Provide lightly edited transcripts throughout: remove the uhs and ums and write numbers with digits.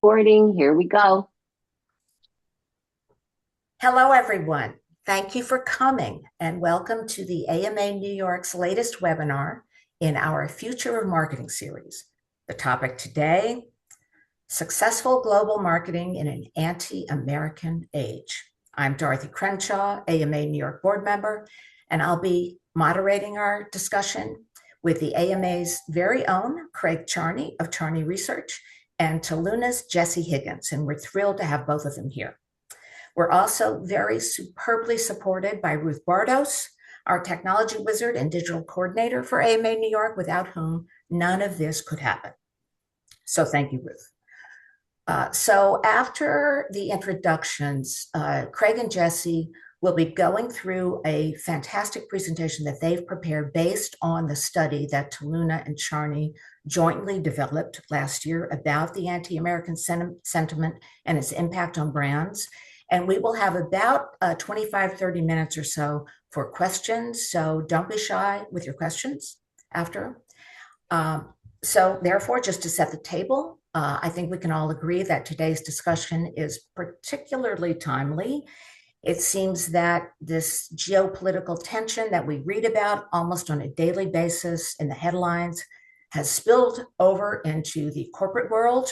Recording, here we go. Hello, everyone. Thank you for coming and welcome to the AMA New York's latest webinar in our Future of Marketing series. The topic today, Successful Global Marketing in an Anti-American Age. I'm Dorothy Crenshaw, AMA New York board member, and I'll be moderating our discussion with the AMA's very own Craig Charney of Charney Research and Toluna's Jessie Higgins, and we're thrilled to have both of them here. We're also very superbly supported by Ruth Bardos, our technology wizard and digital coordinator for AMA New York, without whom none of this could happen. So thank you, Ruth. So after the introductions, Craig and Jessie will be going through a fantastic presentation that they've prepared based on the study that Toluna and Charney jointly developed last year about the anti-American sentiment and its impact on brands. And we will have about 25, 30 minutes or so for questions. So don't be shy with your questions after. So therefore, just to set the table, I think we can all agree that today's discussion is particularly timely. It seems that this geopolitical tension that we read about almost on a daily basis in the headlines has spilled over into the corporate world,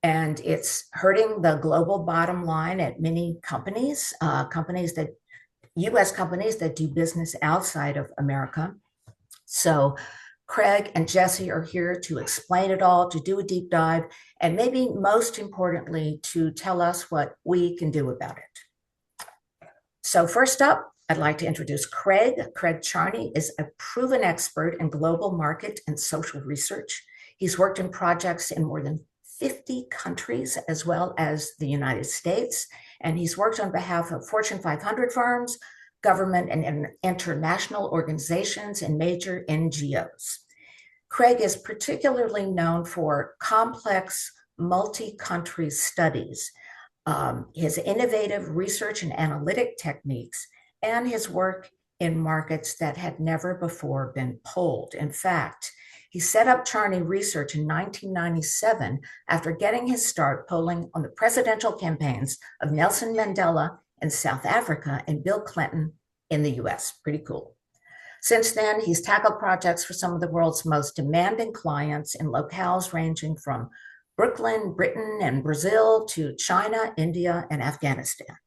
and it's hurting the global bottom line at many companies, US companies that do business outside of America. So Craig and Jessie are here to explain it all, to do a deep dive, and maybe most importantly, to tell us what we can do about it. So first up, I'd like to introduce Craig. Craig Charney is a proven expert in global market and social research. He's worked in projects in more than 50 countries, as well as the United States, and he's worked on behalf of Fortune 500 firms, government and international organizations, and major NGOs. Craig is particularly known for complex multi-country studies, his innovative research and analytic techniques, and his work in markets that had never before been polled. In fact, he set up Charney Research in 1997 after getting his start polling on the presidential campaigns of Nelson Mandela in South Africa and Bill Clinton in the US. Pretty cool. Since then, he's tackled projects for some of the world's most demanding clients in locales ranging from Brooklyn, Britain, and Brazil to China, India, and Afghanistan.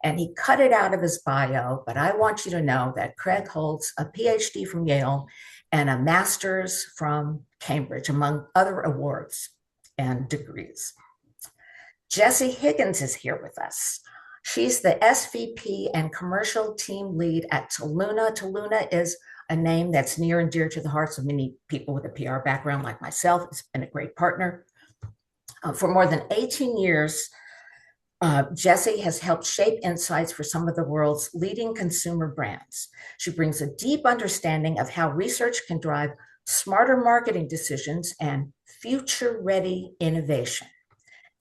And he cut it out of his bio, but I want you to know that Craig holds a PhD from Yale and a master's from Cambridge, among other awards and degrees. Jessie Higgins is here with us. She's the SVP and commercial team lead at Toluna. Toluna is a name that's near and dear to the hearts of many people with a PR background like myself. It's been a great partner. For more than 18 years, Jessie has helped shape insights for some of the world's leading consumer brands. She brings a deep understanding of how research can drive smarter marketing decisions and future-ready innovation.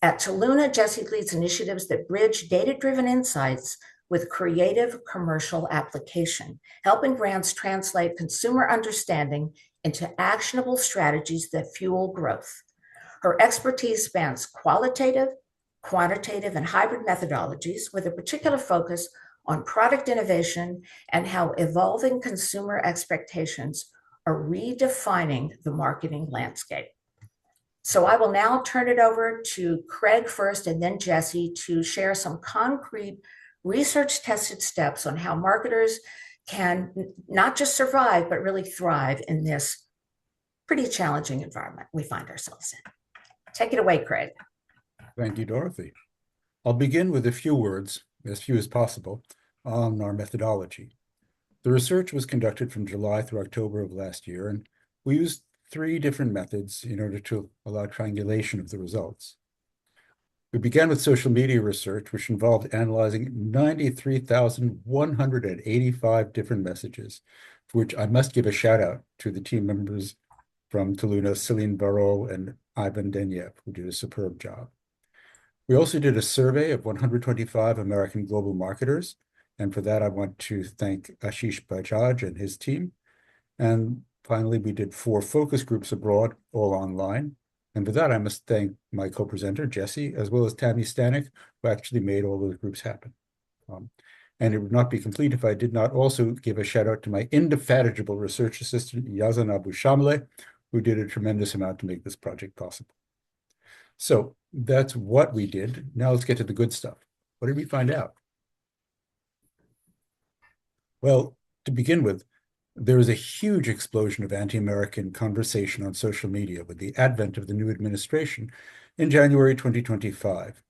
At Toluna, Jessie leads initiatives that bridge data-driven insights with creative commercial application, helping brands translate consumer understanding into actionable strategies that fuel growth. Her expertise spans qualitative, quantitative, and hybrid methodologies with a particular focus on product innovation and how evolving consumer expectations are redefining the marketing landscape. So I will now turn it over to Craig first and then Jessie to share some concrete research-tested steps on how marketers can not just survive, but really thrive in this pretty challenging environment we find ourselves in. Take it away, Craig. Thank you, Dorothy. I'll begin with a few words, as few as possible, on our methodology. The research was conducted from July through October of last year, and we used 3 different methods in order to allow triangulation of the results. We began with social media research, which involved analyzing 93,185 different messages, for which I must give a shout out to the team members from Toluna, Celine Barrault and Ivan Deniev, who did a superb job. We also did a survey of 125 American global marketers, and for that I want to thank Ashish Bajaj and his team. And finally, we did 4 focus groups abroad, all online, And with that, I must thank my co-presenter, Jessie, as well as Tammy Stanek, who actually made all those groups happen. And it would not be complete if I did not also give a shout out to my indefatigable research assistant, Yazan Abu Shamle, who did a tremendous amount to make this project possible. So that's what we did. Now let's get to the good stuff. What did we find out? Well, to begin with, there was a huge explosion of anti-American conversation on social media with the advent of the new administration in January 2025.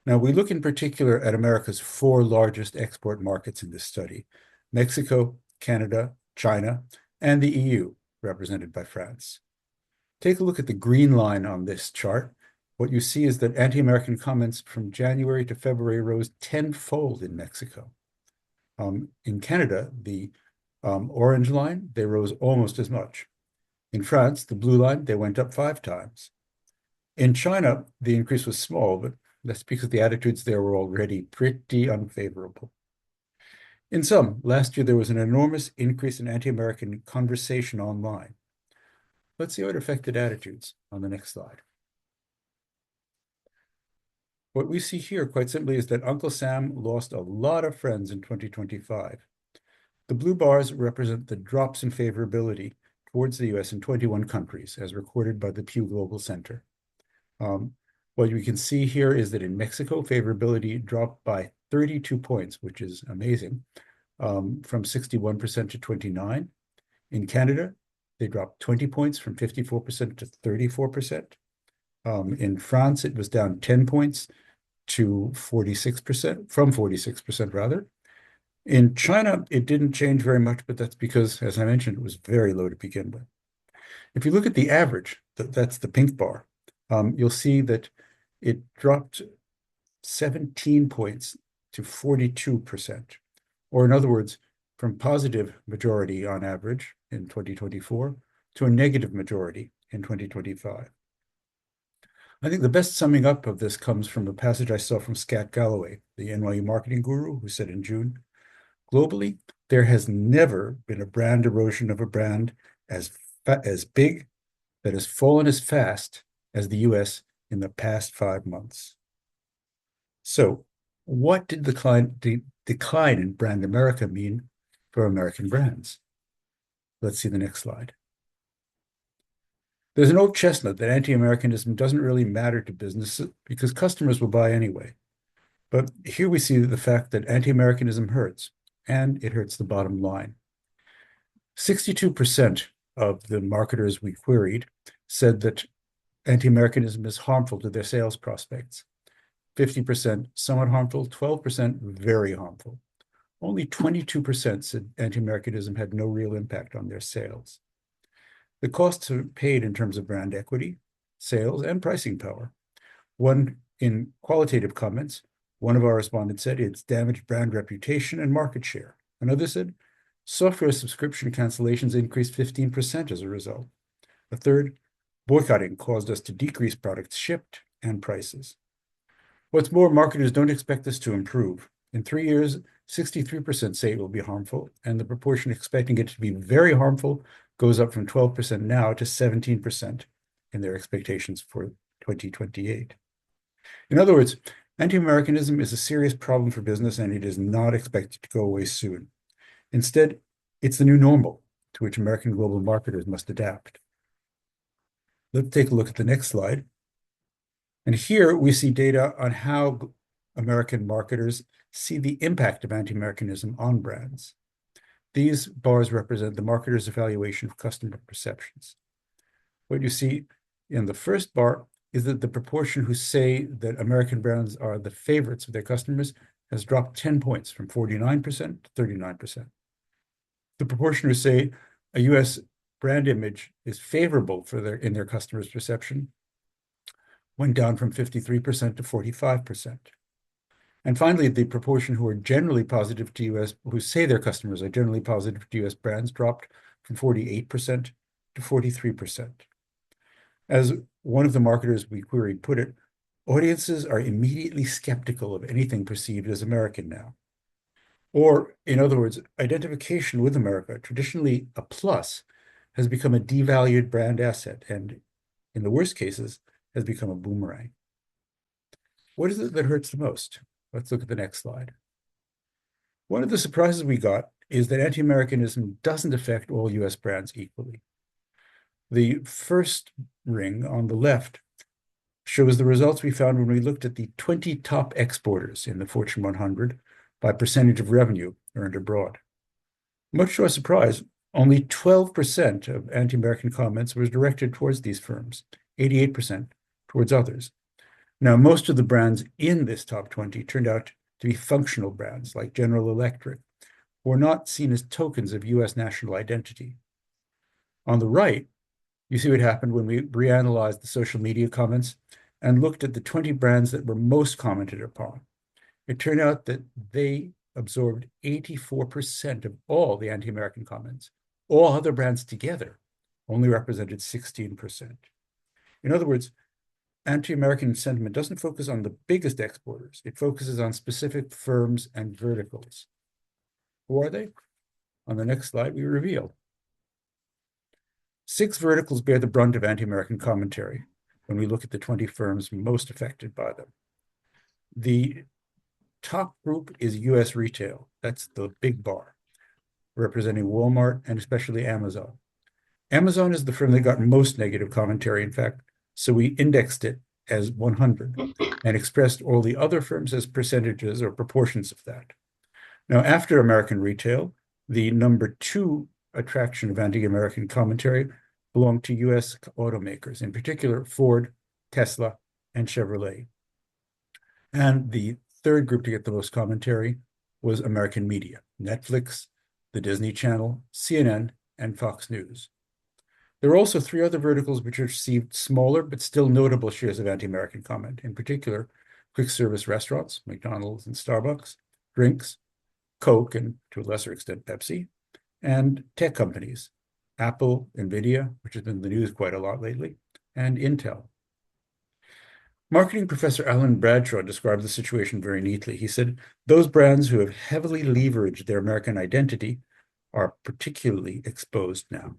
Now, we look in particular at America's four largest export markets in this study: Mexico, Canada, China, and the EU, represented by France. Take a look at the green line on this chart. What you see is that anti-American comments from January to February rose tenfold in Mexico. In Canada, the orange line, they rose almost as much. In France, the blue line, they went up 5 times. In China, the increase was small, but that's because the attitudes there were already pretty unfavorable. In sum, last year there was an enormous increase in anti-American conversation online. Let's see how it affected attitudes on the next slide. What we see here, quite simply, is that Uncle Sam lost a lot of friends in 2025. The blue bars represent the drops in favorability towards the US in 21 countries, as recorded by the Pew Global Center. What you can see here is that in Mexico, favorability dropped by 32 points, which is amazing, from 61% to 29%. In Canada, they dropped 20 points from 54% to 34%. In France, it was down 10 points to 46%, from 46% rather. In China, it didn't change very much, but that's because, as I mentioned, it was very low to begin with. If you look at the average, that's the pink bar, you'll see that it dropped 17 points to 42%, or in other words, from positive majority on average in 2024 to a negative majority in 2025. I think the best summing up of this comes from a passage I saw from Scott Galloway, the NYU marketing guru, who said in June, globally, there has never been a brand erosion of a brand as big that has fallen as fast as the US in the past 5 months. So what did the decline in brand America mean for American brands? Let's see the next slide. There's an old chestnut that anti-Americanism doesn't really matter to businesses because customers will buy anyway. But here we see the fact that anti-Americanism hurts, and it hurts the bottom line. 62% of the marketers we queried said that anti-Americanism is harmful to their sales prospects. 50% somewhat harmful, 12% very harmful. Only 22% said anti-Americanism had no real impact on their sales. The costs are paid in terms of brand equity, sales, and pricing power. In qualitative comments, one of our respondents said it's damaged brand reputation and market share. Another said software subscription cancellations increased 15% as a result. A third, boycotting caused us to decrease products shipped and prices. What's more, marketers don't expect this to improve. In 3 years, 63% say it will be harmful, and the proportion expecting it to be very harmful goes up from 12% now to 17% in their expectations for 2028. In other words, anti-Americanism is a serious problem for business, and it is not expected to go away soon. Instead, it's the new normal to which American global marketers must adapt. Let's take a look at the next slide. And here we see data on how American marketers see the impact of anti-Americanism on brands. These bars represent the marketer's evaluation of customer perceptions. What you see in the first bar is that the proportion who say that American brands are the favorites of their customers has dropped 10 points from 49% to 39%. The proportion who say a US brand image is favorable in their customers' perception went down from 53% to 45%. And finally, the proportion who are generally positive to US, who say their customers are generally positive to US brands, dropped from 48% to 43%. As one of the marketers we queried put it, audiences are immediately skeptical of anything perceived as American now. Or, in other words, identification with America, traditionally a plus, has become a devalued brand asset, and in the worst cases, has become a boomerang. What is it that hurts the most? Let's look at the next slide. One of the surprises we got is that anti-Americanism doesn't affect all US brands equally. The first ring on the left shows the results we found when we looked at the 20 top exporters in the Fortune 100 by percentage of revenue earned abroad. Much to our surprise, only 12% of anti-American comments was directed towards these firms, 88% towards others. Now, most of the brands in this top 20 turned out to be functional brands like General Electric, who are not seen as tokens of US national identity. On the right, you see what happened when we reanalyzed the social media comments and looked at the 20 brands that were most commented upon. It turned out that they absorbed 84% of all the anti-American comments. All other brands together only represented 16%. In other words, anti-American sentiment doesn't focus on the biggest exporters. It focuses on specific firms and verticals. Who are they? On the next slide, we reveal. 6 verticals bear the brunt of anti-American commentary when we look at the 20 firms most affected by them. The top group is US retail. That's the big bar, representing Walmart and especially Amazon. Amazon is the firm that got most negative commentary, in fact, so we indexed it as 100 and expressed all the other firms as percentages or proportions of that. Now, after American retail, the number 2 attraction of anti-American commentary belonged to US automakers, in particular Ford, Tesla, and Chevrolet. And the third group to get the most commentary was American media, Netflix, the Disney Channel, CNN, and Fox News. There are also 3 other verticals which received smaller but still notable shares of anti-American comment, in particular quick service restaurants, McDonald's and Starbucks, drinks, Coke, and to a lesser extent Pepsi, and tech companies, Apple, NVIDIA, which has been in the news quite a lot lately, and Intel. Marketing professor Alan Bradshaw described the situation very neatly. He said, those brands who have heavily leveraged their American identity are particularly exposed now.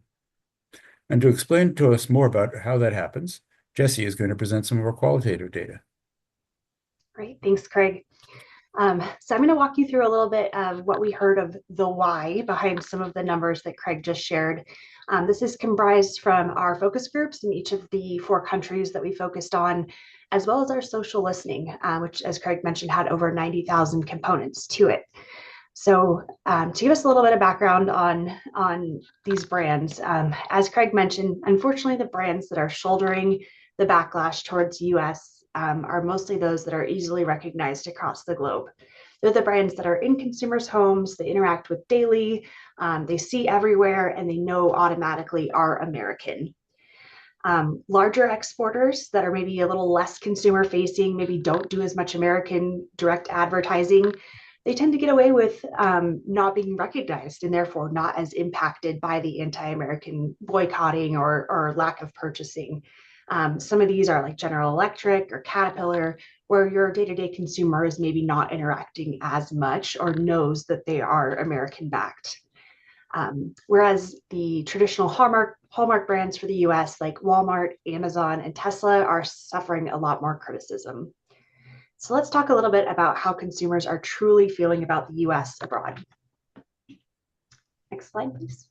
And to explain to us more about how that happens, Jessie is going to present some of our qualitative data. Great, thanks, Craig. So I'm going to walk you through a little bit of what we heard of the why behind some of the numbers that Craig just shared. This is comprised from our focus groups in each of the 4 countries that we focused on, as well as our social listening, which, as Craig mentioned, had over 90,000 components to it. So to give us a little bit of background on these brands, as Craig mentioned, unfortunately, the brands that are shouldering the backlash towards US are mostly those that are easily recognized across the globe. They're the brands that are in consumers' homes, they interact with daily, they see everywhere, and they know automatically are American. Larger exporters that are maybe a little less consumer facing, maybe don't do as much American direct advertising, they tend to get away with not being recognized and therefore not as impacted by the anti-American boycotting or lack of purchasing. Some of these are like General Electric or Caterpillar, where your day-to-day consumer is maybe not interacting as much or knows that they are American backed. Whereas the traditional hallmark brands for the US like Walmart, Amazon, and Tesla are suffering a lot more criticism. So let's talk a little bit about how consumers are truly feeling about the US abroad. Next slide, please.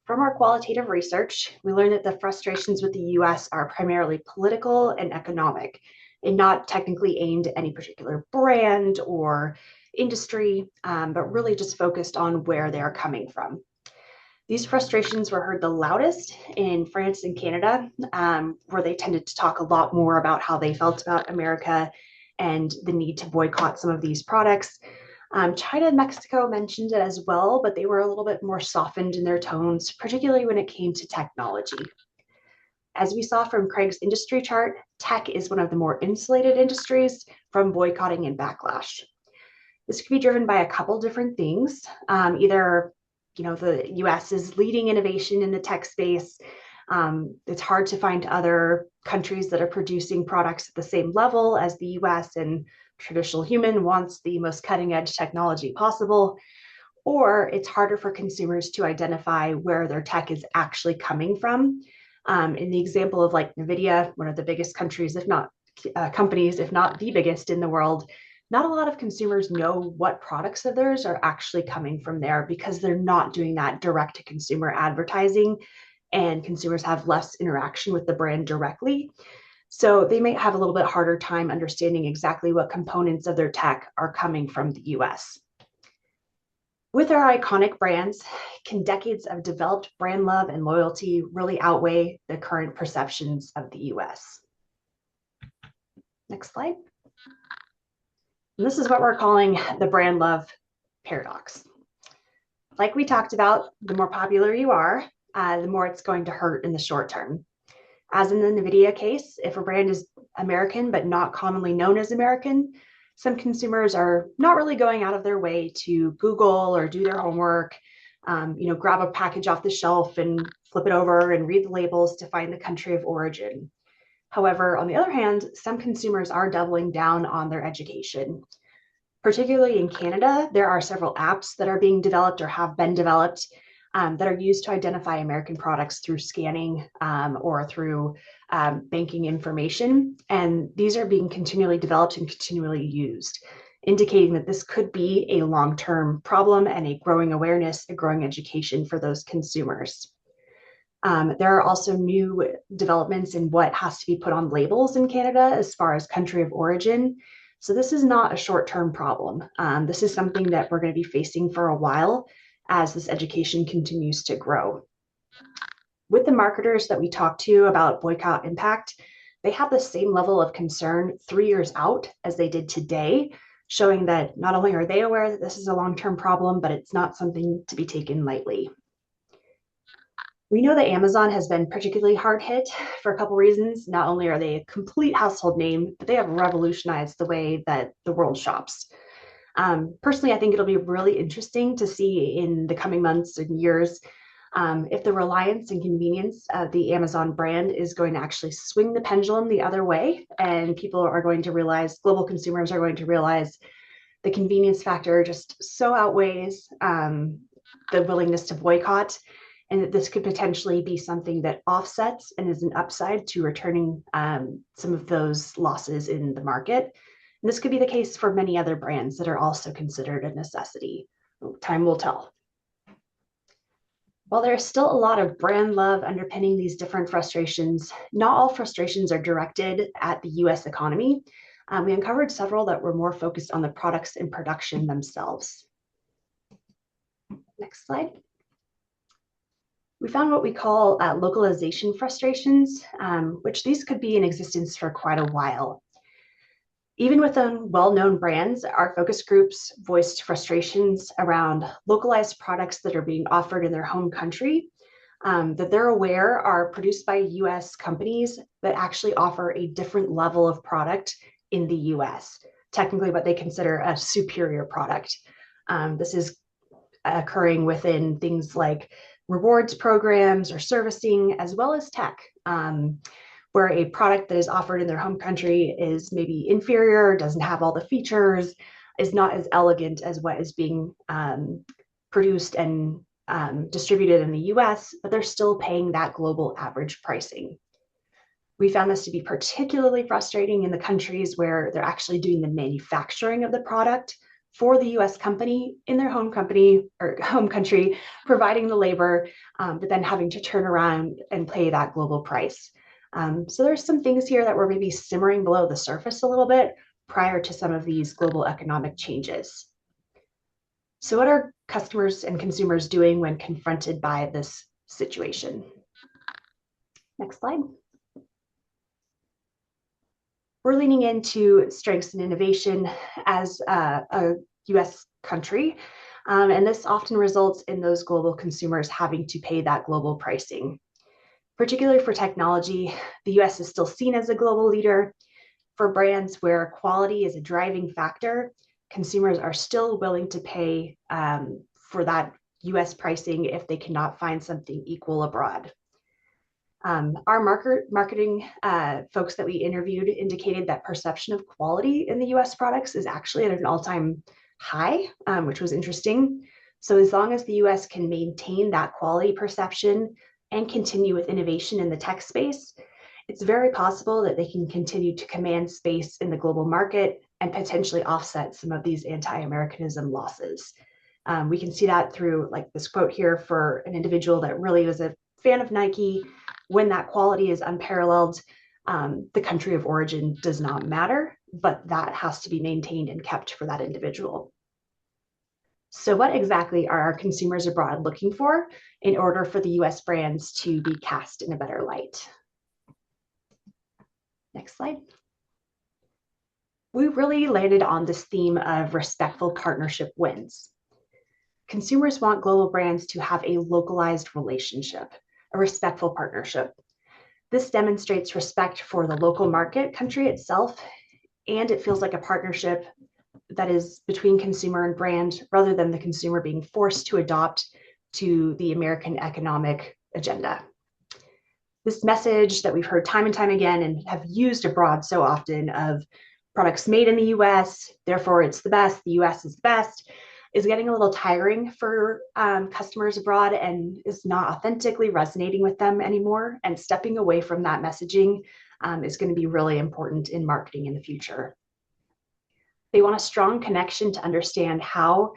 From our qualitative research, we learned that the frustrations with the US are primarily political and economic, and not technically aimed at any particular brand or industry, but really just focused on where they are coming from. These frustrations were heard the loudest in France and Canada, where they tended to talk a lot more about how they felt about America and the need to boycott some of these products. China and Mexico mentioned it as well, but they were a little bit more softened in their tones, particularly when it came to technology. As we saw from Craig's industry chart, tech is one of the more insulated industries from boycotting and backlash. This could be driven by a couple different things. Either, the US is leading innovation in the tech space. It's hard to find other countries that are producing products at the same level as the US, and traditional human wants the most cutting edge technology possible. or it's harder for consumers to identify where their tech is actually coming from. In the example of like NVIDIA, one of the biggest countries, if not companies, if not the biggest in the world, not a lot of consumers know what products of theirs are actually coming from there because they're not doing that direct to consumer advertising, and consumers have less interaction with the brand directly. So they might have a little bit harder time understanding exactly what components of their tech are coming from the US. With our iconic brands, can decades of developed brand love and loyalty really outweigh the current perceptions of the US? Next slide. And this is what we're calling the brand love paradox. Like we talked about, the more popular you are, the more it's going to hurt in the short term. As in the NVIDIA case, if a brand is American but not commonly known as American, some consumers are not really going out of their way to Google or do their homework, grab a package off the shelf and flip it over and read the labels to find the country of origin. However, on the other hand, some consumers are doubling down on their education. Particularly in Canada, there are several apps that are being developed or have been developed that are used to identify American products through scanning or through banking information. And these are being continually developed and continually used, indicating that this could be a long-term problem and a growing awareness, a growing education for those consumers. There are also new developments in what has to be put on labels in Canada as far as country of origin. So this is not a short-term problem. This is something that we're going to be facing for a while as this education continues to grow. With the marketers that we talked to about boycott impact, they have the same level of concern 3 years out as they did today, showing that not only are they aware that this is a long-term problem, but it's not something to be taken lightly. We know that Amazon has been particularly hard hit for a couple reasons. Not only are they a complete household name, but they have revolutionized the way that the world shops. Personally, I think it'll be really interesting to see in the coming months and years if the reliance and convenience of the Amazon brand is going to actually swing the pendulum the other way, and people are going to realize, global consumers are going to realize the convenience factor just so outweighs the willingness to boycott, and that this could potentially be something that offsets and is an upside to returning some of those losses in the market. And this could be the case for many other brands that are also considered a necessity. Time will tell. While there's still a lot of brand love underpinning these different frustrations, not all frustrations are directed at the US economy. We uncovered several that were more focused on the products in production themselves. Next slide. We found what we call localization frustrations, which these could be in existence for quite a while. Even within well-known brands, our focus groups voiced frustrations around localized products that are being offered in their home country, that they're aware are produced by US companies that actually offer a different level of product in the US, technically what they consider a superior product. This is occurring within things like rewards programs or servicing, as well as tech, where a product that is offered in their home country is maybe inferior, doesn't have all the features, is not as elegant as what is being produced and distributed in the US, but they're still paying that global average pricing. We found this to be particularly frustrating in the countries where they're actually doing the manufacturing of the product for the US company in their home company or home country, providing the labor, but then having to turn around and pay that global price. So there's some things here that were maybe simmering below the surface a little bit prior to some of these global economic changes. So what are customers and consumers doing when confronted by this situation? Next slide. We're leaning into strengths and innovation as a US country, and this often results in those global consumers having to pay that global pricing. Particularly for technology, the US is still seen as a global leader. For brands where quality is a driving factor, consumers are still willing to pay for that US pricing if they cannot find something equal abroad. Our marketing folks that we interviewed indicated that perception of quality in the US products is actually at an all-time high, which was interesting. So as long as the US can maintain that quality perception and continue with innovation in the tech space, it's very possible that they can continue to command space in the global market and potentially offset some of these anti-Americanism losses. We can see that through like this quote here for an individual that really was a fan of Nike. When that quality is unparalleled, the country of origin does not matter, but that has to be maintained and kept for that individual. So what exactly are our consumers abroad looking for in order for the US brands to be cast in a better light? Next slide. We really landed on this theme of respectful partnership wins. Consumers want global brands to have a localized relationship, a respectful partnership. This demonstrates respect for the local market country itself, and it feels like a partnership that is between consumer and brand rather than the consumer being forced to adopt to the American economic agenda. This message that we've heard time and time again and have used abroad so often of products made in the US, therefore it's the best, the US is the best, is getting a little tiring for customers abroad and is not authentically resonating with them anymore. And stepping away from that messaging is going to be really important in marketing in the future. They want a strong connection to understand how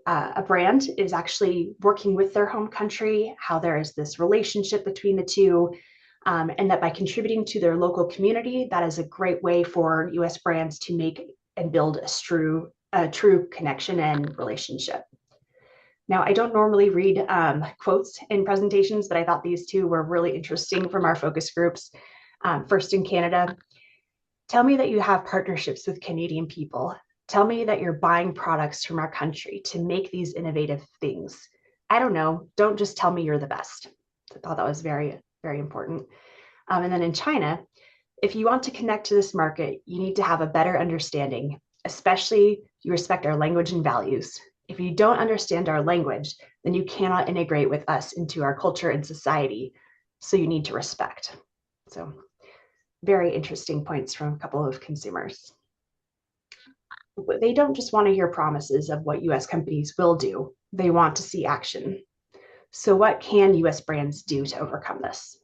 a brand is actually working with their home country, how there is this relationship between the two, and that by contributing to their local community, that is a great way for US brands to make and build a true connection and relationship. Now, I don't normally read quotes in presentations, but I thought these two were really interesting from our focus groups. First in Canada, tell me that you have partnerships with Canadian people. Tell me that you're buying products from our country to make these innovative things. I don't know, don't just tell me you're the best. I thought that was very, very important. And then in China, if you want to connect to this market, you need to have a better understanding, especially you respect our language and values. If you don't understand our language, then you cannot integrate with us into our culture and society. So you need to respect. So very interesting points from a couple of consumers. They don't just want to hear promises of what US companies will do. They want to see action. So what can US brands do to overcome this?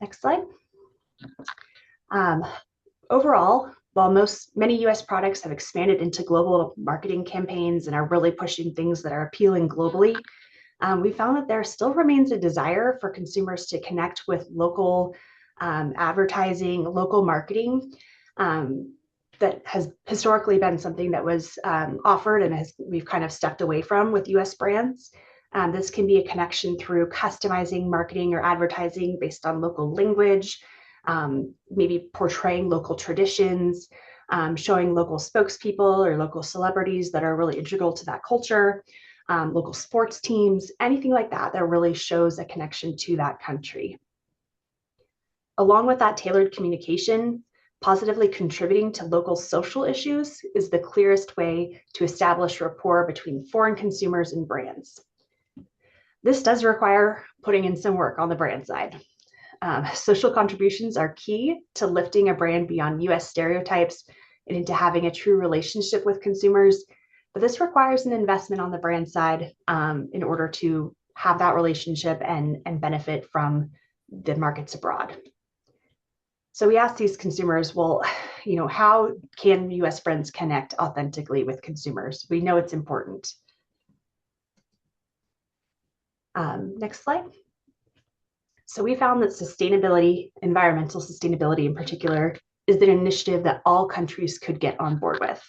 Next slide. Overall, while many US products have expanded into global marketing campaigns and are really pushing things that are appealing globally, we found that there still remains a desire for consumers to connect with local advertising, local marketing. That has historically been something that was offered and we've kind of stepped away from with US brands. This can be a connection through customizing marketing or advertising based on local language, maybe portraying local traditions, showing local spokespeople or local celebrities that are really integral to that culture, local sports teams, anything like that that really shows a connection to that country. Along with that tailored communication, positively contributing to local social issues is the clearest way to establish rapport between foreign consumers and brands. This does require putting in some work on the brand side. Social contributions are key to lifting a brand beyond US stereotypes and into having a true relationship with consumers. But this requires an investment on the brand side in order to have that relationship and benefit from the markets abroad. So we asked these consumers, well, how can US brands connect authentically with consumers? We know it's important. Next slide. So we found that sustainability, environmental sustainability in particular, is an initiative that all countries could get on board with.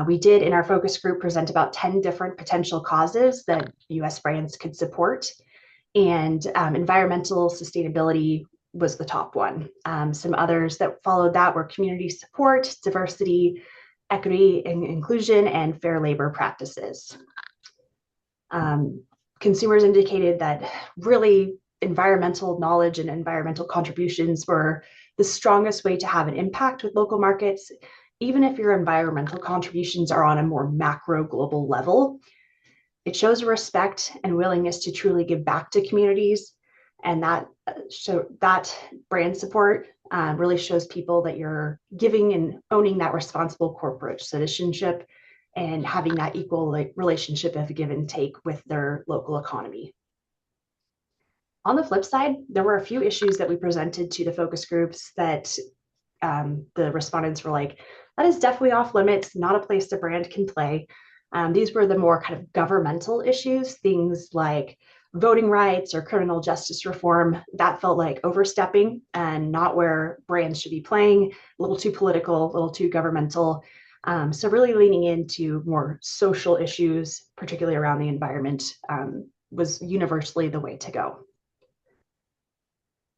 We did in our focus group present about 10 different potential causes that US brands could support, and environmental sustainability was the top one. Some others that followed that were community support, diversity, equity and inclusion, and fair labor practices. Consumers indicated that really environmental knowledge and environmental contributions were the strongest way to have an impact with local markets, even if your environmental contributions are on a more macro global level. It shows respect and willingness to truly give back to communities, and that brand support really shows people that you're giving and owning that responsible corporate citizenship and having that equal relationship of give and take with their local economy. On the flip side, there were a few issues that we presented to the focus groups that the respondents were like, that is definitely off limits, not a place the brand can play. These were the more kind of governmental issues, things like voting rights or criminal justice reform. That felt like overstepping and not where brands should be playing, a little too political, a little too governmental. So really leaning into more social issues, particularly around the environment, was universally the way to go.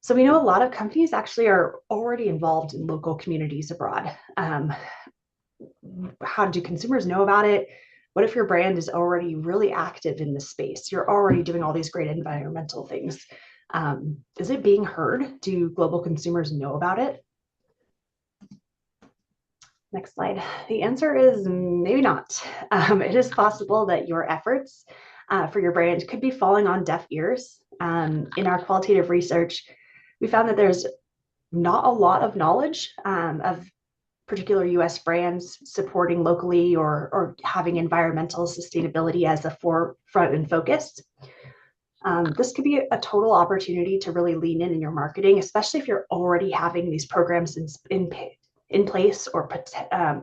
So we know a lot of companies actually are already involved in local communities abroad. How do consumers know about it? What if your brand is already really active in this space? You're already doing all these great environmental things. Is it being heard? Do global consumers know about it? Next slide. The answer is maybe not. It is possible that your efforts for your brand could be falling on deaf ears. In our qualitative research, we found that there's not a lot of knowledge of particular US brands supporting locally or having environmental sustainability as a forefront and focus. This could be a total opportunity to really lean in your marketing, especially if you're already having these programs in place or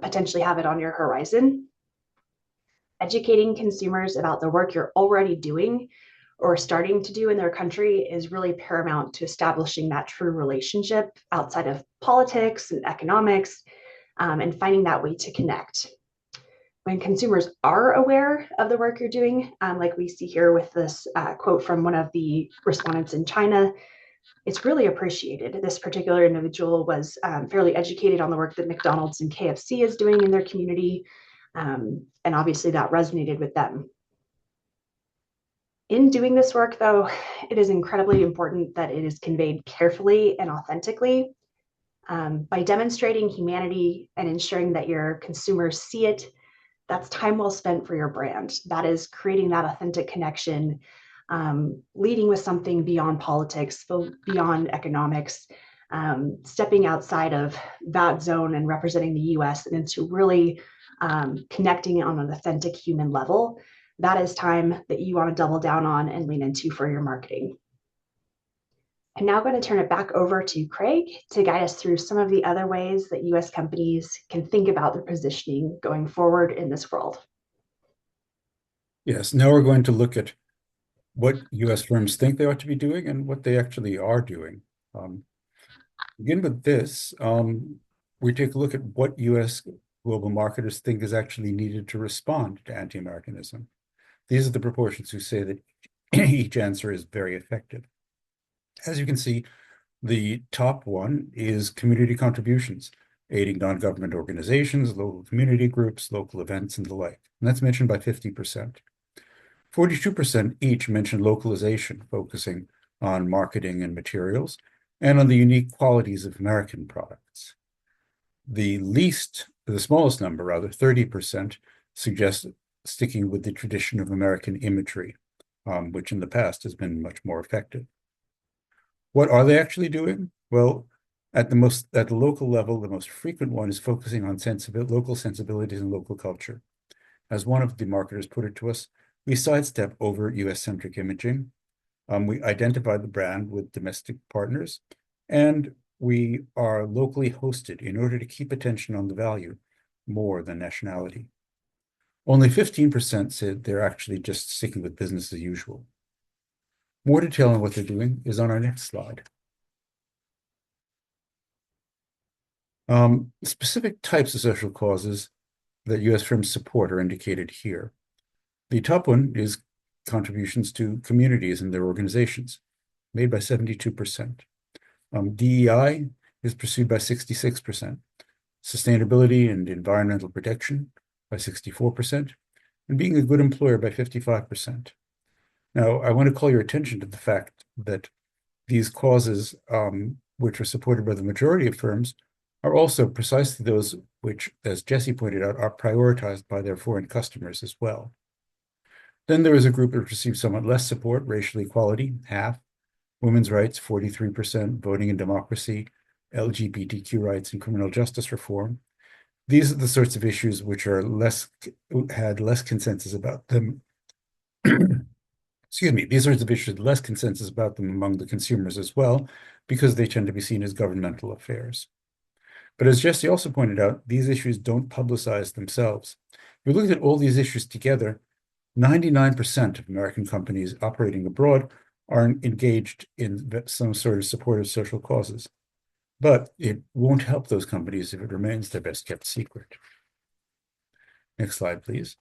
potentially have it on your horizon. Educating consumers about the work you're already doing or starting to do in their country is really paramount to establishing that true relationship outside of politics and economics, and finding that way to connect. When consumers are aware of the work you're doing, like we see here with this quote from one of the respondents in China, it's really appreciated. This particular individual was fairly educated on the work that McDonald's and KFC is doing in their community, and obviously that resonated with them. In doing this work, though, it is incredibly important that it is conveyed carefully and authentically. By demonstrating humanity and ensuring that your consumers see it, that's time well spent for your brand. That is creating that authentic connection, leading with something beyond politics, beyond economics, stepping outside of that zone and representing the US and into really connecting on an authentic human level. That is time that you want to double down on and lean into for your marketing. I'm now going to turn it back over to Craig to guide us through some of the other ways that US companies can think about their positioning going forward in this world. Yes, now we're going to look at what US firms think they ought to be doing and what they actually are doing. Begin with this, we take a look at what US global marketers think is actually needed to respond to anti-Americanism. These are the proportions who say that each answer is very effective. As you can see, the top one is community contributions, aiding non-government organizations, local community groups, local events, and the like. And that's mentioned by 50%. 42% each mention localization, focusing on marketing and materials, and on the unique qualities of American products. The smallest number, 30%, suggests sticking with the tradition of American imagery, which in the past has been much more effective. What are they actually doing? Well, at the local level, the most frequent one is focusing on local sensibilities and local culture. As one of the marketers put it to us, we sidestep over US-centric imaging. We identify the brand with domestic partners, and we are locally hosted in order to keep attention on the value more than nationality. Only 15% said they're actually just sticking with business as usual. More detail on what they're doing is on our next slide. Specific types of social causes that US firms support are indicated here. The top one is contributions to communities and their organizations, made by 72%. DEI is pursued by 66%. Sustainability and environmental protection by 64%, and being a good employer by 55%. Now, I want to call your attention to the fact that these causes, which are supported by the majority of firms, are also precisely those which, as Jessie pointed out, are prioritized by their foreign customers as well. Then there is a group that receives somewhat less support: racial equality, half; women's rights, 43%; voting and democracy; LGBTQ rights, and criminal justice reform. These are the sorts of issues which are had less consensus about them. Excuse me, these sorts of issues had less consensus about them among the consumers as well, because they tend to be seen as governmental affairs. But as Jessie also pointed out, these issues don't publicize themselves. If we look at all these issues together, 99% of American companies operating abroad are engaged in some sort of supportive social causes. But it won't help those companies if it remains their best kept secret. Next slide, please.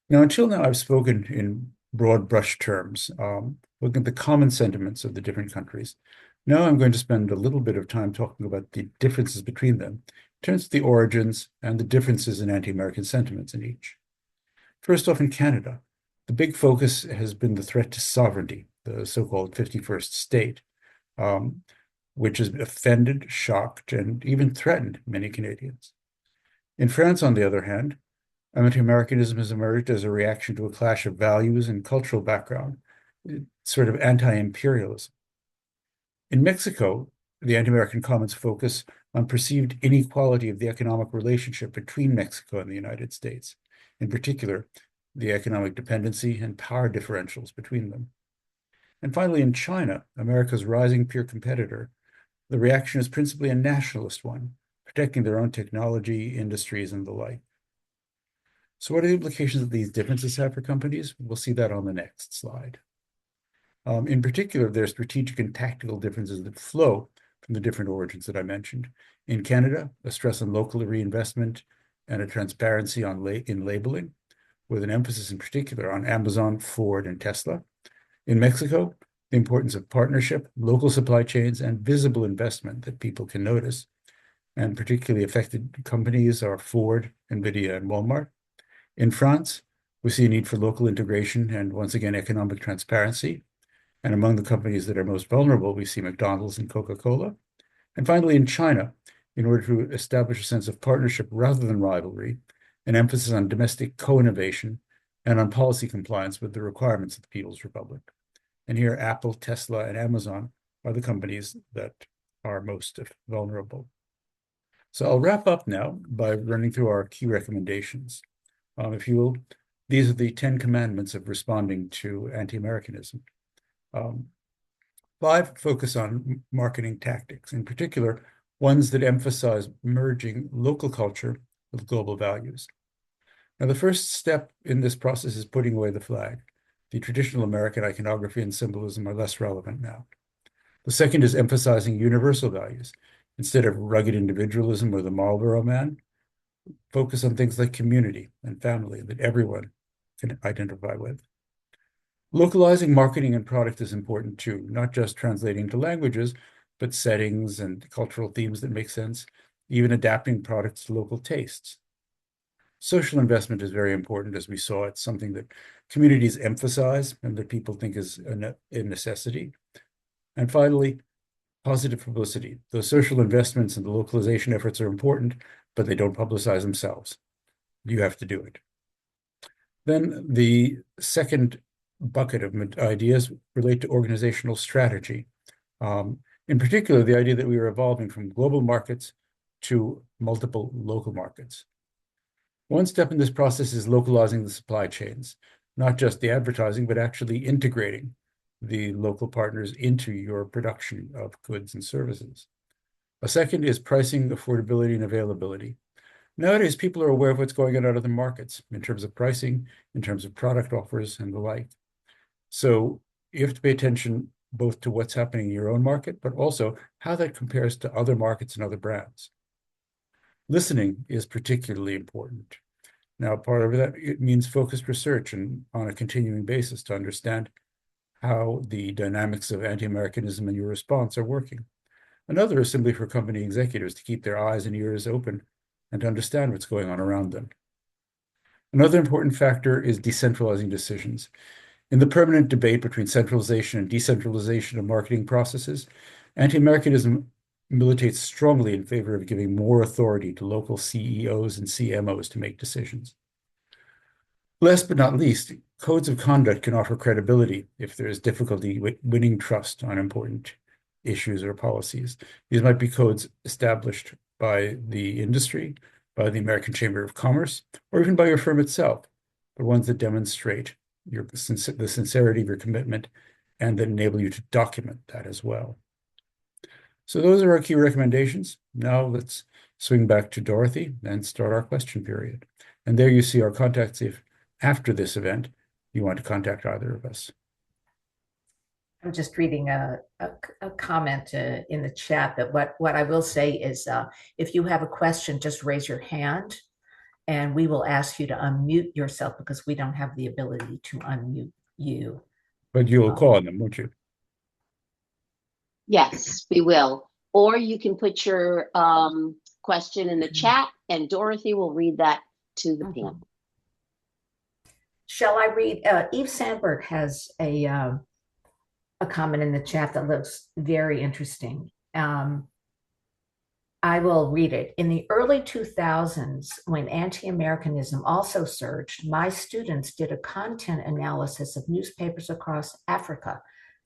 Now, until now, I've spoken in broad brush terms, looking at the common sentiments of the different countries. Now I'm going to spend a little bit of time talking about the differences between them, in terms of the origins and the differences in anti-American sentiments in each. First off, in Canada, the big focus has been the threat to sovereignty, the so-called 51st state, which has offended, shocked, and even threatened many Canadians. In France, on the other hand, anti-Americanism has emerged as a reaction to a clash of values and cultural background, sort of anti-imperialism. In Mexico, the anti-American comments focus on perceived inequality of the economic relationship between Mexico and the United States, in particular, the economic dependency and power differentials between them. And finally, in China, America's rising peer competitor, the reaction is principally a nationalist one, protecting their own technology, industries, and the like. So what are the implications that these differences have for companies? We'll see that on the next slide. In particular, there are strategic and tactical differences that flow from the different origins that I mentioned. In Canada, a stress on local reinvestment and a transparency in labeling, with an emphasis in particular on Amazon, Ford, and Tesla. In Mexico, the importance of partnership, local supply chains, and visible investment that people can notice. And particularly affected companies are Ford, NVIDIA, and Walmart. In France, we see a need for local integration and, once again, economic transparency. And among the companies that are most vulnerable, we see McDonald's and Coca-Cola. And finally, in China, in order to establish a sense of partnership rather than rivalry, an emphasis on domestic co-innovation and on policy compliance with the requirements of the People's Republic. And here, Apple, Tesla, and Amazon are the companies that are most vulnerable. So I'll wrap up now by running through our key recommendations. If you will, these are the 10 commandments of responding to anti-Americanism. 5 focus on marketing tactics, in particular, ones that emphasize merging local culture with global values. Now, the first step in this process is putting away the flag. The traditional American iconography and symbolism are less relevant now. The second is emphasizing universal values. Instead of rugged individualism or the Marlboro Man, focus on things like community and family that everyone can identify with. Localizing marketing and product is important too, not just translating to languages, but settings and cultural themes that make sense, even adapting products to local tastes. Social investment is very important, as we saw. It's something that communities emphasize and that people think is a necessity. And finally, positive publicity. Those social investments and the localization efforts are important, but they don't publicize themselves. You have to do it. Then the second bucket of ideas relate to organizational strategy. In particular, the idea that we are evolving from global markets to multiple local markets. One step in this process is localizing the supply chains, not just the advertising, but actually integrating the local partners into your production of goods and services. A second is pricing, affordability, and availability. Nowadays, people are aware of what's going on out of the markets in terms of pricing, in terms of product offers, and the like. So you have to pay attention both to what's happening in your own market, but also how that compares to other markets and other brands. Listening is particularly important. Now, part of that, it means focused research and on a continuing basis to understand how the dynamics of anti-Americanism and your response are working. Another is simply for company executives to keep their eyes and ears open and to understand what's going on around them. Another important factor is decentralizing decisions. In the permanent debate between centralization and decentralization of marketing processes, anti-Americanism militates strongly in favor of giving more authority to local CEOs and CMOs to make decisions. Last but not least, codes of conduct can offer credibility if there is difficulty winning trust on important issues or policies. These might be codes established by the industry, by the American Chamber of Commerce, or even by your firm itself, but ones that demonstrate the sincerity of your commitment and that enable you to document that as well. So those are our key recommendations. Now let's swing back to Dorothy and start our question period. And there you see our contacts if after this event you want to contact either of us. I'm just reading a comment in the chat that what I will say is if you have a question, just raise your hand and we will ask you to unmute yourself because we don't have the ability to unmute you. But you'll call on them, won't you? Yes, we will. Or you can put your question in the chat and Dorothy will read that to the panel. Shall I read? Eve Sandberg has a comment in the chat that looks very interesting. I will read it. In the early 2000s, when anti-Americanism also surged, my students did a content analysis of newspapers across Africa.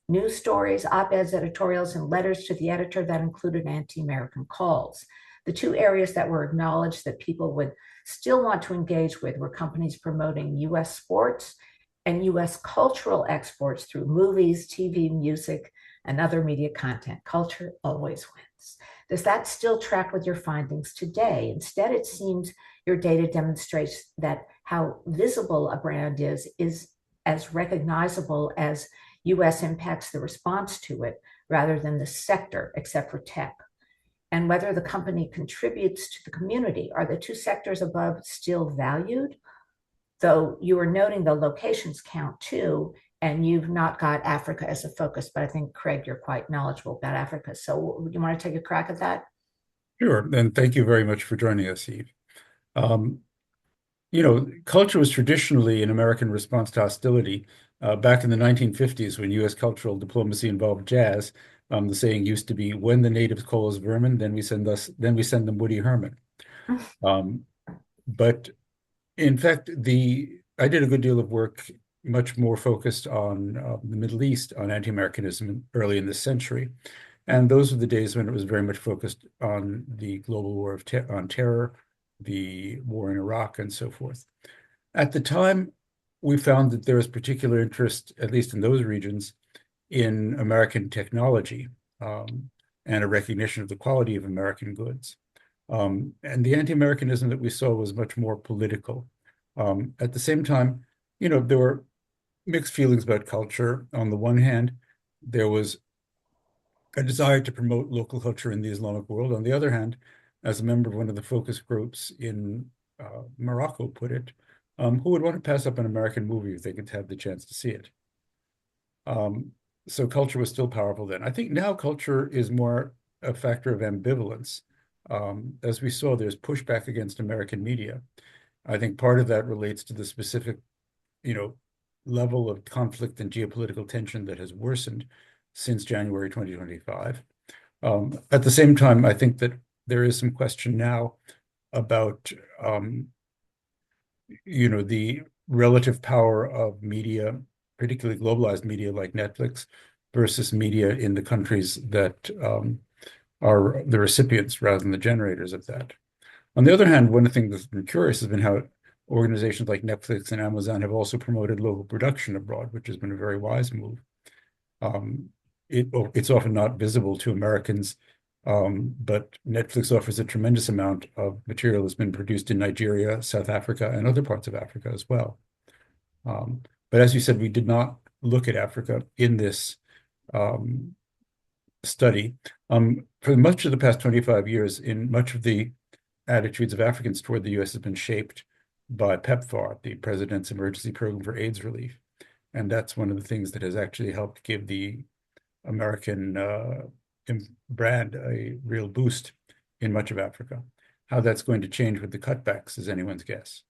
News stories, op-eds, editorials, and letters to the editor that included anti-American calls. The two areas that were acknowledged that people would still want to engage with were companies promoting U.S. sports and U.S. cultural exports through movies, TV, music, and other media content. Culture always wins. Does that still track with your findings today? Instead, it seems your data demonstrates that how visible a brand is as recognizable as U.S. impacts the response to it rather than the sector, except for tech. And whether the company contributes to the community, are the two sectors above still valued? Though you were noting the locations count too, and you've not got Africa as a focus, but I think, Craig, you're quite knowledgeable about Africa. So you want to take a crack at that? Sure, and thank you very much for joining us, Eve. Culture was traditionally an American response to hostility. Back in the 1950s, when U.S. cultural diplomacy involved jazz, the saying used to be, "When the natives call us vermin, then we send them Woody Herman." But in fact, I did a good deal of work, much more focused on the Middle East, on anti-Americanism early in this century. And those were the days when it was very much focused on the global war on terror, the war in Iraq, and so forth. At the time, we found that there was particular interest, at least in those regions, in American technology and a recognition of the quality of American goods. And the anti-Americanism that we saw was much more political. At the same time, there were mixed feelings about culture. On the one hand, there was a desire to promote local culture in the Islamic world. On the other hand, as a member of one of the focus groups in Morocco put it, who would want to pass up an American movie if they could have the chance to see it? So culture was still powerful then. I think now culture is more a factor of ambivalence. As we saw, there's pushback against American media. I think part of that relates to the specific, level of conflict and geopolitical tension that has worsened since January 2025. At the same time, I think that there is some question now about, the relative power of media, particularly globalized media like Netflix, versus media in the countries that are the recipients rather than the generators of that. On the other hand, one of the things that's been curious has been how organizations like Netflix and Amazon have also promoted local production abroad, which has been a very wise move. It's often not visible to Americans, but Netflix offers a tremendous amount of material that's been produced in Nigeria, South Africa, and other parts of Africa as well. But as you said, we did not look at Africa in this study. For much of the past 25 years, in much of the attitudes of Africans toward the U.S. has been shaped by PEPFAR, the President's Emergency Program for AIDS Relief. And that's one of the things that has actually helped give the American brand a real boost in much of Africa. How that's going to change with the cutbacks is anyone's guess.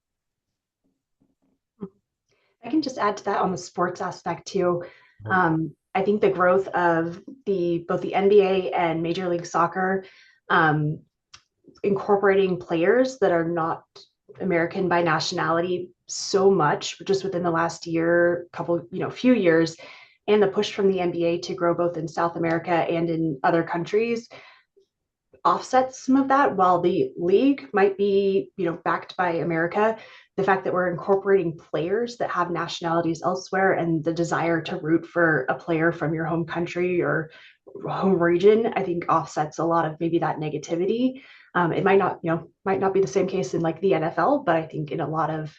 I can just add to that on the sports aspect too. I think the growth of both the NBA and Major League Soccer incorporating players that are not American by nationality so much just within the last few years, and the push from the NBA to grow both in South America and in other countries offsets some of that. While the league might be, backed by America, the fact that we're incorporating players that have nationalities elsewhere and the desire to root for a player from your home country or home region, I think offsets a lot of maybe that negativity. It might not be the same case in like the NFL, but I think in a lot of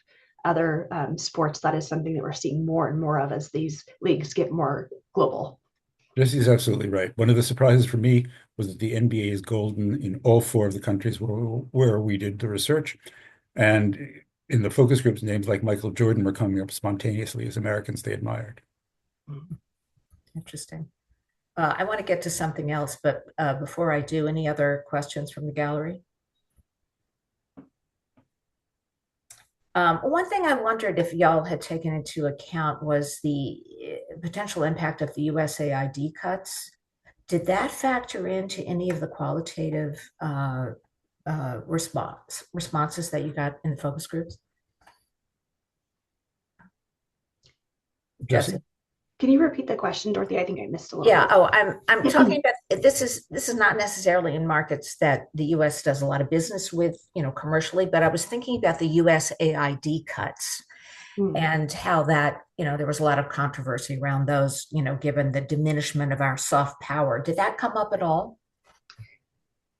other sports, that is something that we're seeing more and more of as these leagues get more global. Jesse's absolutely right. One of the surprises for me was that the NBA is golden in all four of the countries where we did the research. And in the focus groups, names like Michael Jordan were coming up spontaneously as Americans they admired. Interesting. I want to get to something else, but before I do, any other questions from the gallery? One thing I wondered if y'all had taken into account was the potential impact of the USAID cuts. Did that factor into any of the qualitative responses that you got in the focus groups? Jessie? Can you repeat the question, Dorothy? I think I missed a little Yeah. bit. Oh, I'm talking about this is not necessarily in markets that the U.S. does a lot of business with, commercially, but I was thinking about the USAID cuts and how that, there was a lot of controversy around those, given the diminishment of our soft power. Did that come up at all?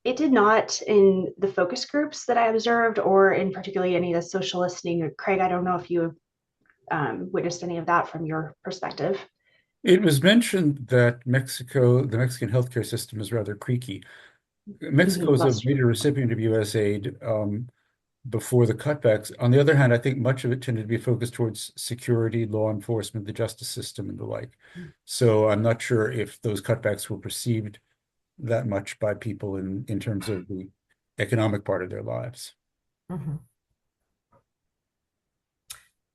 It did not in the focus groups that I observed, or in particularly any of the social listening. Craig, I don't know if you witnessed any of that from your perspective. It was mentioned that the Mexican healthcare system is rather creaky. Mexico was a major recipient of U.S. aid before the cutbacks. On the other hand, I think much of it tended to be focused towards security, law enforcement, the justice system, and the like. So I'm not sure if those cutbacks were perceived that much by people in terms of the economic part of their lives. Mm-hmm.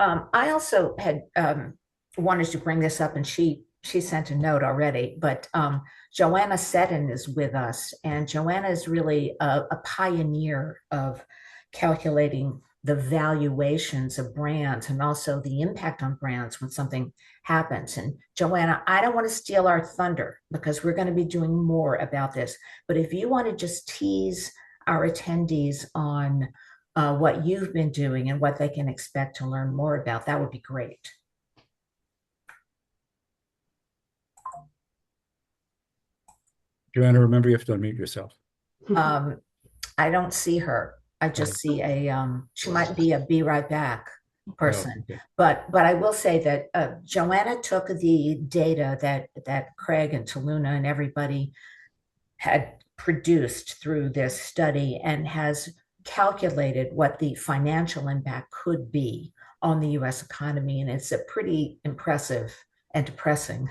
I also had wanted to bring this up, and she sent a note already, but Joanna Seddon is with us, and Joanna is really a pioneer of calculating the valuations of brands and also the impact on brands when something happens. And Joanna, I don't want to steal our thunder because we're going to be doing more about this, but if you want to just tease our attendees on what you've been doing and what they can expect to learn more about, that would be great. Joanna, remember you have to unmute yourself. I don't see her. I just see she might be a be right back person. Oh, okay. But I will say that Joanna took the data that Craig and Toluna and everybody had produced through this study and has calculated what the financial impact could be on the U.S. economy, and it's a pretty impressive and depressing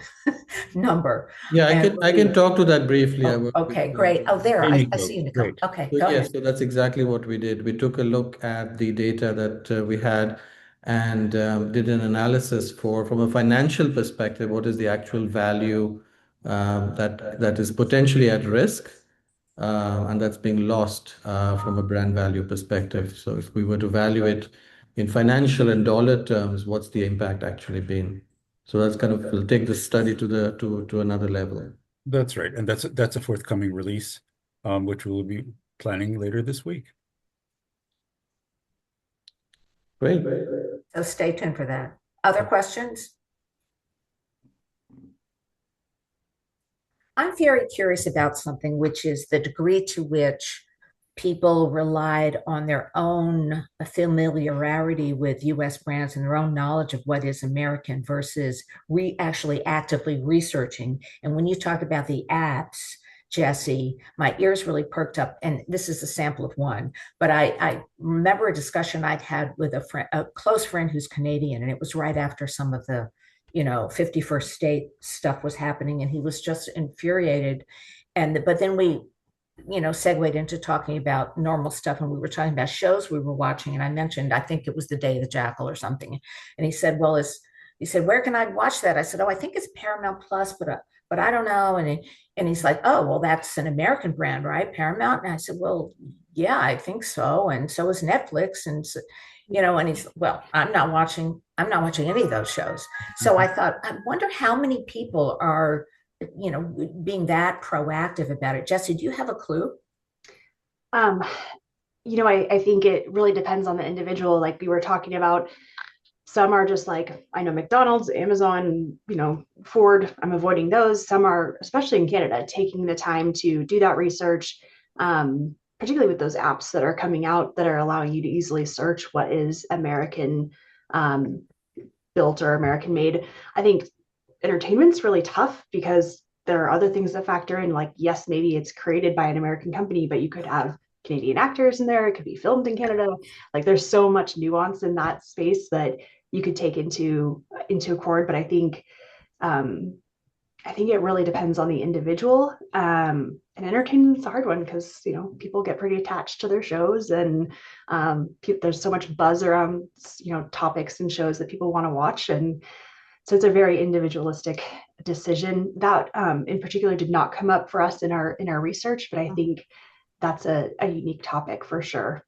number. Yeah, I can talk to that briefly. Okay, great. Oh, there, I see you, Nicole. Great. Okay, So go yes, ahead. so that's exactly what we did. We took a look at the data that we had and did an analysis from a financial perspective, what is the actual value that is potentially at risk and that's being lost from a brand value perspective. So if we were to value it in financial and dollar terms, what's the impact actually been? So that's kind of, we'll take the study to another level. That's right, and that's a forthcoming release, which we'll be planning later this week. Great. So stay tuned for that. Other questions? I'm very curious about something, which is the degree to which people relied on their own familiarity with US brands and their own knowledge of what is American versus actually actively researching. And when you talk about the apps, Jessie, my ears really perked up, and this is a sample of one, but I remember a discussion I'd had with a close friend who's Canadian, and it was right after some of the 51st state stuff was happening, and he was just infuriated. But then we segued into talking about normal stuff, and we were talking about shows we were watching, and I mentioned, I think it was The Day of the Jackal or something, and he said, where can I watch that? I said, I think it's Paramount Plus, but I don't know. And he's like, oh, well, that's an American brand, right? Paramount. And I said, well, yeah, I think so. And so is Netflix. And so, and he's, well, I'm not watching any of those shows. So I thought, I wonder how many people are, being that proactive about it. Jessie, do you have a clue? Um, I think it really depends on the individual. Like we were talking about, some are just like, I know McDonald's, Amazon, Ford, I'm avoiding those. Some are, especially in Canada, taking the time to do that research, particularly with those apps that are coming out that are allowing you to easily search what is American um, built or American made. I think entertainment's really tough because there are other things that factor in. Like, yes, maybe it's created by an American company, but you could have Canadian actors in there. It could be filmed in Canada. Like, there's so much nuance in that space that you could take into accord. But um, I think it really depends on the individual. And entertainment's a hard one because people get pretty attached to their shows, and there's so much buzz around topics and shows that people want to watch, and so it's a very individualistic decision. That in particular did not come up for us in our research, but I think that's a unique topic for sure.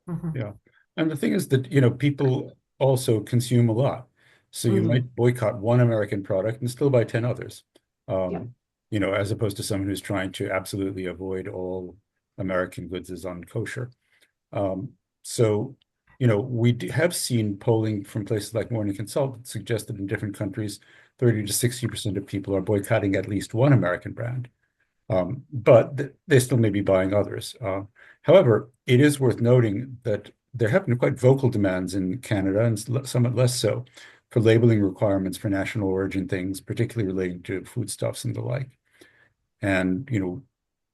Mhm. Yeah. And the thing is that, people also consume a lot. So you Mhm. might boycott one American product and still buy 10 others. Yep. As opposed to someone who's trying to absolutely avoid all American goods as unkosher. So, we have seen polling from places like Morning Consult that suggest that in different countries, 30 to 60% of people are boycotting at least one American brand. But they still may be buying others. However, it is worth noting that there have been quite vocal demands in Canada, and somewhat less so, for labeling requirements for national origin things, particularly relating to foodstuffs and the like. And,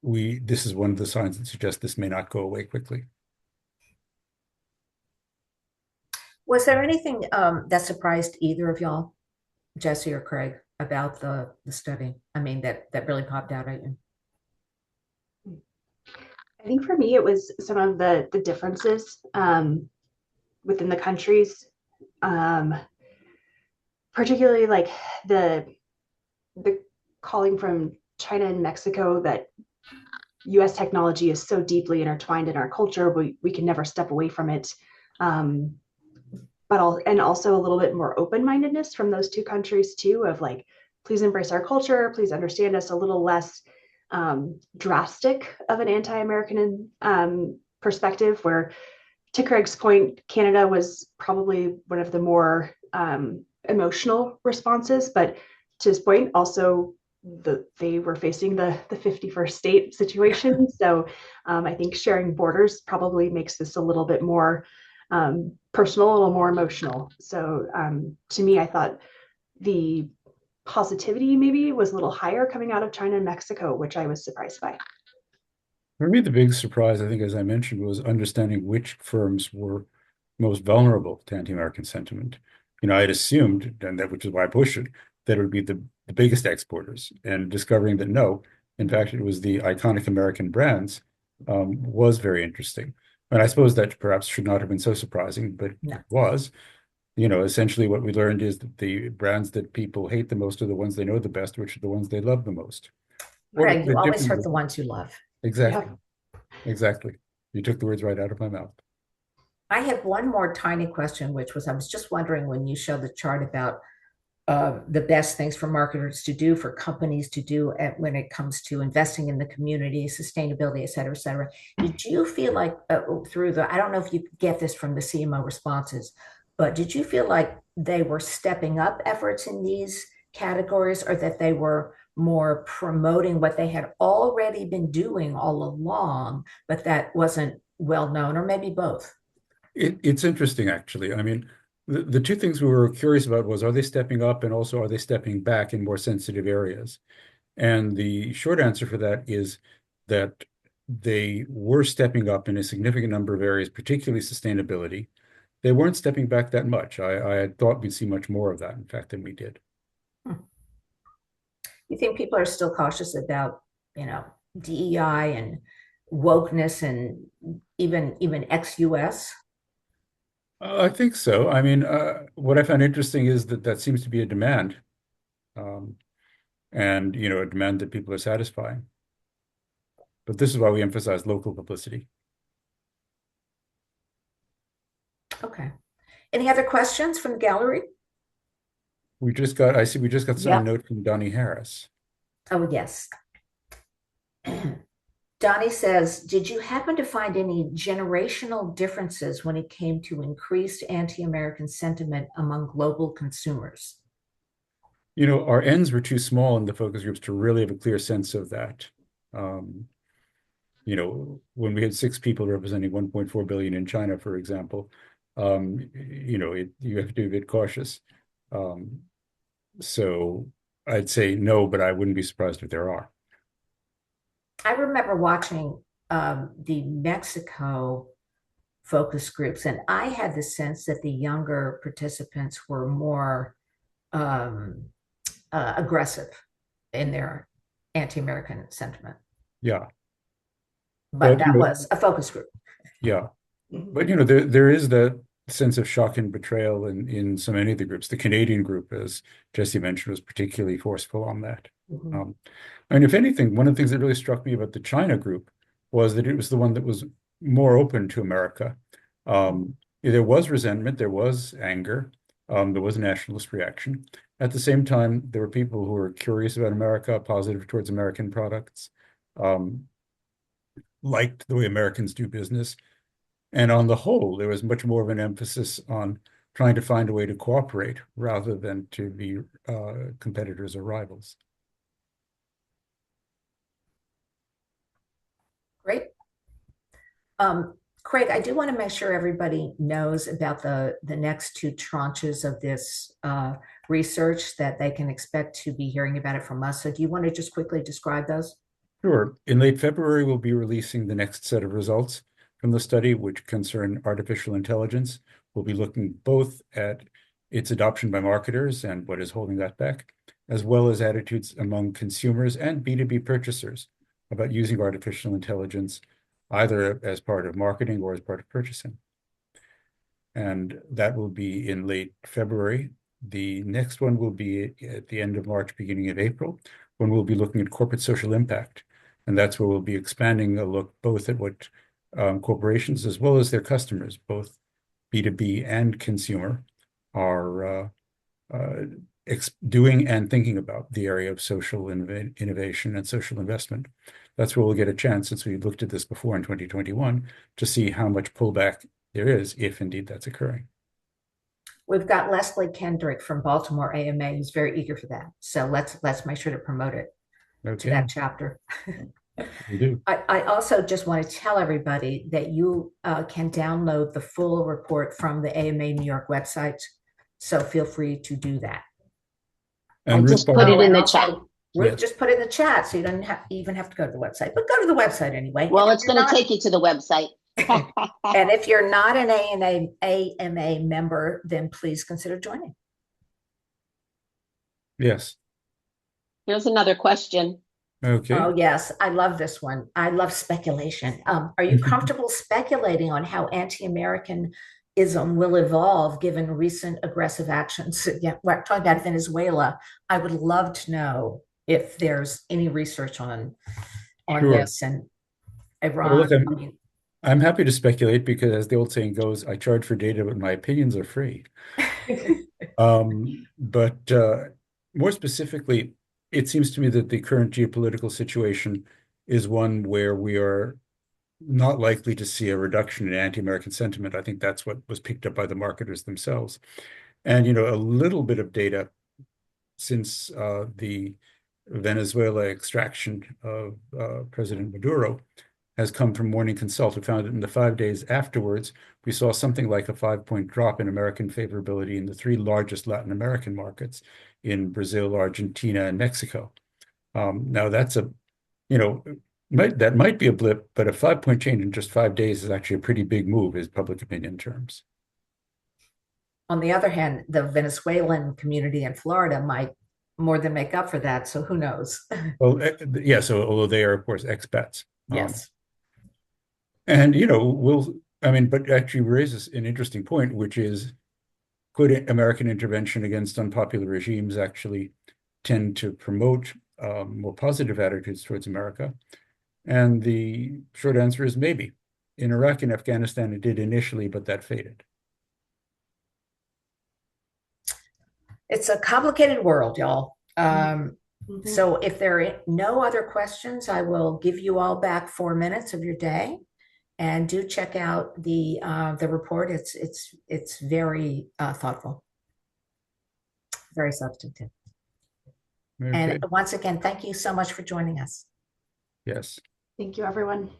this is one of the signs that suggest this may not go away quickly. Was there anything that surprised either of y'all, Jessie or Craig, about the study? I mean, that really popped out at you. I think for me, it was some of the differences within the countries, um, particularly like the calling from China and Mexico that U.S. technology is so deeply intertwined in our culture, we can never step away from it. Um, and also a little bit more open-mindedness from those two countries too, of like, please embrace our culture, please understand us, a little less drastic of an anti-American perspective, where, to Craig's point, Canada was probably one of the more emotional responses, but to his point, also they were facing the 51st state situation. So I think sharing borders probably makes this a little bit more personal, a little more emotional. So to me, I thought the positivity maybe was a little higher coming out of China and Mexico, which I was surprised by. For me, the big surprise, I think, as I mentioned, was understanding which firms were most vulnerable to anti-American sentiment. I had assumed, and that which is why I pushed it, that it would be the biggest exporters, and discovering that no, in fact, it was the iconic American brands, was very interesting. And I suppose that perhaps should not have been so surprising, but No. it was. Essentially what we learned is that the brands that people hate the most are the ones they know the best, which are the ones they love the most. Or to Craig, put you it always hurt differently, the ones you love. exactly, Yeah. exactly. You took the words right out of my mouth. I had one more tiny question, which was I was just wondering when you showed the chart about the best things for marketers to do, for companies to do when it comes to investing in the community, sustainability, et cetera, et cetera. Did you feel like I don't know if you get this from the CMO responses, but did you feel like they were stepping up efforts in these categories, or that they were more promoting what they had already been doing all along, but that wasn't well known, or maybe both? It's interesting, actually. I mean, the two things we were curious about was, are they stepping up, and also are they stepping back in more sensitive areas? And the short answer for that is that they were stepping up in a significant number of areas, particularly sustainability. They weren't stepping back that much. I had thought we'd see much more of that, in fact, than we did. You think people are still cautious about, DEI and wokeness, and even ex-US? I think so. I mean, what I found interesting is that that seems to be a demand, um, and a demand that people are satisfying. But this is why we emphasize local publicity. Okay. Any other questions from the gallery? I see we just got some Yep. note from Donnie Harris. Oh, yes. Donnie says, did you happen to find any generational differences when it came to increased anti-American sentiment among global consumers? Our ends were too small in the focus groups to really have a clear sense of that. When we had 6 people representing 1.4 billion in China, for example, you have to be a bit cautious. So I'd say no, but I wouldn't be surprised if there are. I remember watching the Mexico focus groups, and I had the sense that the younger participants were more aggressive in their anti-American sentiment. Yeah. But that was a focus group. Yeah. But, there is that sense of shock and betrayal in so many of the groups. The Canadian group, as Jessie mentioned, was particularly forceful on that. If anything, one of the things that really struck me about the China group was that it was the one that was more open to America. There was resentment, there was anger, there was a nationalist reaction. At the same time, there were people who were curious about America, positive towards American products, liked the way Americans do business. And on the whole, there was much more of an emphasis on trying to find a way to cooperate rather than to be competitors or rivals. Great. Craig, I do want to make sure everybody knows about the next 2 tranches of this research that they can expect to be hearing about it from us. So do you want to just quickly describe those? Sure. In late February, we'll be releasing the next set of results from the study, which concern artificial intelligence. We'll be looking both at its adoption by marketers and what is holding that back, as well as attitudes among consumers and B2B purchasers about using artificial intelligence, either as part of marketing or as part of purchasing. And that will be in late February. The next one will be at the end of March, beginning of April, when we'll be looking at corporate social impact. And that's where we'll be expanding a look both at what corporations as well as their customers, both B2B and consumer, are doing and thinking about the area of social innovation and social investment. That's where we'll get a chance, since we looked at this before in 2021, to see how much pullback there is, if indeed that's occurring. We've got Leslie Kendrick from Baltimore AMA who's very eager for that. So let's make sure to promote it to that chapter. We do. I also just want to tell everybody that you can download the full report from the AMA New York website. So feel free to do that. And I just put it in the chat. Ruth just put it in the chat, so you don't even have to go to the website, but go to the website anyway. Well, it's going to take you to the website. And if you're not an AMA member, then please consider joining. Yes. Here's another question. Okay. Oh, yes. I love this one. I love speculation. Are you comfortable speculating on how anti-Americanism will evolve given recent aggressive actions? Yeah, we're talking about Venezuela. I would love to know if there's any research on this and Iran. Well, look, I'm happy to speculate because, as the old saying goes, I charge for data, but my opinions are free. But more specifically, it seems to me that the current geopolitical situation is one where we are not likely to see a reduction in anti-American sentiment. I think that's what was picked up by the marketers themselves. And, a little bit of data since the Venezuela extraction of President Maduro has come from Morning Consult, who found that in the 5 days afterwards, we saw something like a 5-point drop in American favorability in the 3 largest Latin American markets, in Brazil, Argentina, and Mexico. Now that's that might be a blip, but a 5-point change in just 5 days is actually a pretty big move in public opinion terms. On the other hand, the Venezuelan community in Florida might more than make up for that. So who knows? Well, yeah. So although they are, of course, expats. Yes. And, but actually raises an interesting point, which is, could American intervention against unpopular regimes actually tend to promote more positive attitudes towards America? And the short answer is maybe. In Iraq and Afghanistan, it did initially, but that faded. It's a complicated world, y'all. Mhm. So if there are no other questions, I will give you all back 4 minutes of your day. And do check out the report. It's very thoughtful, very substantive. Okay. And once again, thank you so much for joining us. Yes. Thank you, everyone.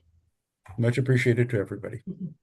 Much appreciated to everybody. Mhm.